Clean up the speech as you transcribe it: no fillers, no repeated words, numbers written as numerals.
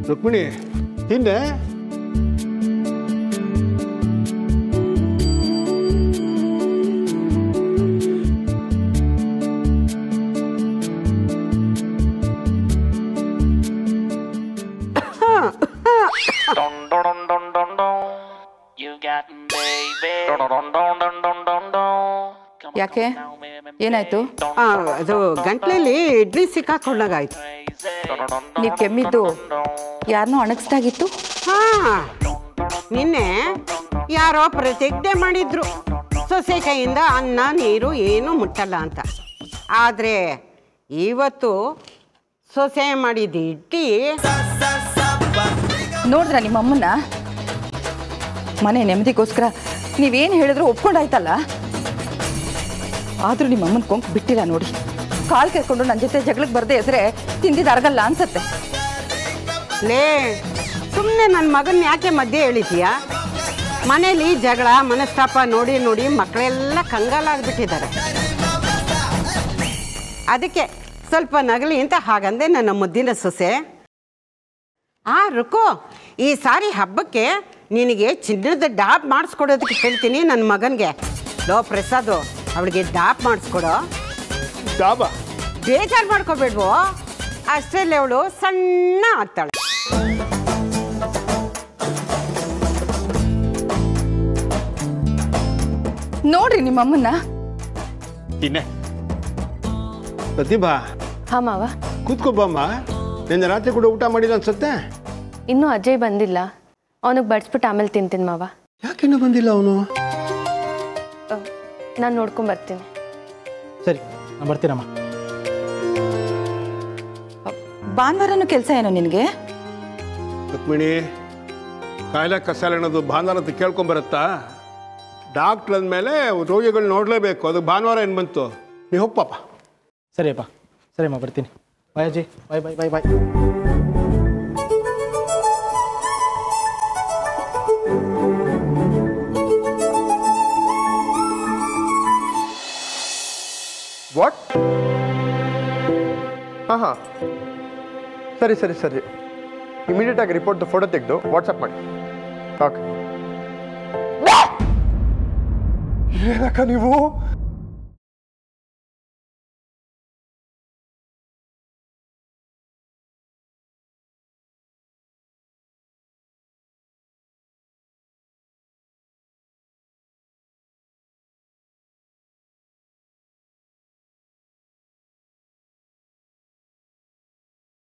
ರುಕ್ಮಿಣಿ ತಿಂದೆ? ಯಾಕೆ ಏನಾಯ್ತು? ಅದು ಗಂಟ್ಲಲ್ಲಿ ಇಡ್ಲಿ ಸಿಕ್ಕಾಕೊಂಡಾಗಾಯ್ತು. ನೀವು ಕೆಮ್ಮಿದ್ದು ಯಾರನ್ನೋ ಅಣಗಿಸ್ದಾಗಿತ್ತು? ಹಾ, ನಿನ್ನೆ ಯಾರೋ ಪ್ರತಿಜ್ಞೆ ಮಾಡಿದ್ರು ಸೊಸೆ ಕೈಯಿಂದ ಅನ್ನ ನೀರು ಏನು ಮುಟ್ಟಲ್ಲ ಅಂತ. ಆದರೆ ಇವತ್ತು ಸೊಸೆ ಮಾಡಿದ ಇಡ್ಲಿ ನೋಡಿದ್ರ ನಿಮ್ಮಮ್ಮನ್ನ? ಮನೆ ನೆಮ್ಮದಿಗೋಸ್ಕರ ನೀವೇನು ಹೇಳಿದ್ರು ಒಪ್ಕೊಂಡಾಯ್ತಲ್ಲ. ಆದರೂ ನಿಮ್ಮಮ್ಮನ ಕೊಂಕು ಬಿಟ್ಟಿಲ್ಲ ನೋಡಿ. ಕಾಲು ಕೆರ್ಕೊಂಡು ನನ್ನ ಜೊತೆ ಜಗಳಕ್ಕೆ ಬರದೆ ಹೆಸರೇ ತಿಂದಿದ್ದು ಅರಗಲ್ಲ ಅನ್ಸತ್ತೆ. ಲೇ, ಸುಮ್ಮನೆ ನನ್ನ ಮಗನ ಯಾಕೆ ಮಧ್ಯೆ ಹೇಳಿದೀಯಾ? ಮನೇಲಿ ಜಗಳ ಮನಸ್ತಾಪ ನೋಡಿ ನೋಡಿ ಮಕ್ಕಳೆಲ್ಲ ಕಂಗಾಲಾಗ್ಬಿಟ್ಟಿದ್ದಾರೆ. ಅದಕ್ಕೆ ಸ್ವಲ್ಪ ನಗಲಿ ಅಂತ ಹಾಗಂದೆ ನನ್ನ ಮುದ್ದಿನ ಸೊಸೆ. ರುಕೋ, ಈ ಸಾರಿ ಹಬ್ಬಕ್ಕೆ ನಿನಗೆ ಚಿನ್ನದ ಡಾಬ್ ಮಾಡಿಸ್ಕೊಡೋದಕ್ಕೆ ಹೇಳ್ತೀನಿ ನನ್ನ ಮಗನಿಗೆ. ಲೋ ಪ್ರಸಾದು, ಅವಳಿಗೆ ಡಾಬ್ ಮಾಡಿಸ್ಕೊಡೋ. ಡಾಬಾ? ಬೇಜಾರು ಮಾಡ್ಕೋಬೇಡ್ವೋ, ಅಷ್ಟರಲ್ಲಿ ಅವಳು ಸಣ್ಣ ಆಗ್ತಾಳೆ. ನೋಡ್ರಿ ನಿಮ್ಮಮ್ಮನ್ನ. ತಿನ್ನೆ ಪ್ರತಿಭಾ. ಹಾ ಮಾವ. ಕೂತ್ಕೊಬ್ಬಮ್ಮ. ನಿನ್ನೆ ರಾತ್ರಿ ಕೂಡ ಊಟ ಮಾಡಿಲ್ಲ ಅನ್ಸುತ್ತೆ. ಇನ್ನೂ ಅಜಯ್ ಬಂದಿಲ್ಲ, ಅವನಿಗೆ ಬಡಿಸ್ಬಿಟ್ಟು ಆಮೇಲೆ ತಿಂತೀನಿ ಮಾವ. ಯಾಕಿನ್ನೂ ಬಂದಿಲ್ಲ ಅವನು? ನಾನು ನೋಡ್ಕೊಂಡ್ ಬರ್ತೀನಿ. ಸರಿ, ನಾನು ಬರ್ತೀನಮ್ಮ. ಭಾನುವಾರನೂ ಕೆಲಸ ಏನೋ ನಿನಗೆ? ರುಕ್ಮಿಣಿ, ಕಾಯಿಲೆ ಕಸಾಲೆ ಅನ್ನೋದು ಭಾನುವಾರ ಅಂತ ಕೇಳ್ಕೊಂಬರುತ್ತಾ? ಡಾಕ್ಟ್ರ್ ಅಂದಮೇಲೆ ರೋಗಿಗಳು ನೋಡಲೇಬೇಕು. ಅದು ಭಾನುವಾರ ಏನು ಬಂತು? ನೀವು ಹೋಗ್ಪಾಪ. ಸರಿಯಪ್ಪ, ಸರಿಯಮ್ಮ, ಬರ್ತೀನಿ. ಬಾಯ್ ಅಜ್ಜಿ. ಬಾಯ್ ಬಾಯ್ ಬಾಯ್ ಬಾಯ್. ವಾಟ್? ಹಾಂ, ಸರಿ ಸರಿ ಸರಿ, ಇಮಿಡಿಯೇಟಾಗಿ ರಿಪೋರ್ಟ್ದು ಫೋಟೋ ತೆಗೆದು ವಾಟ್ಸಪ್ ಮಾಡಿ. ಓಕೆ. ಏನಕ್ಕ ನೀವು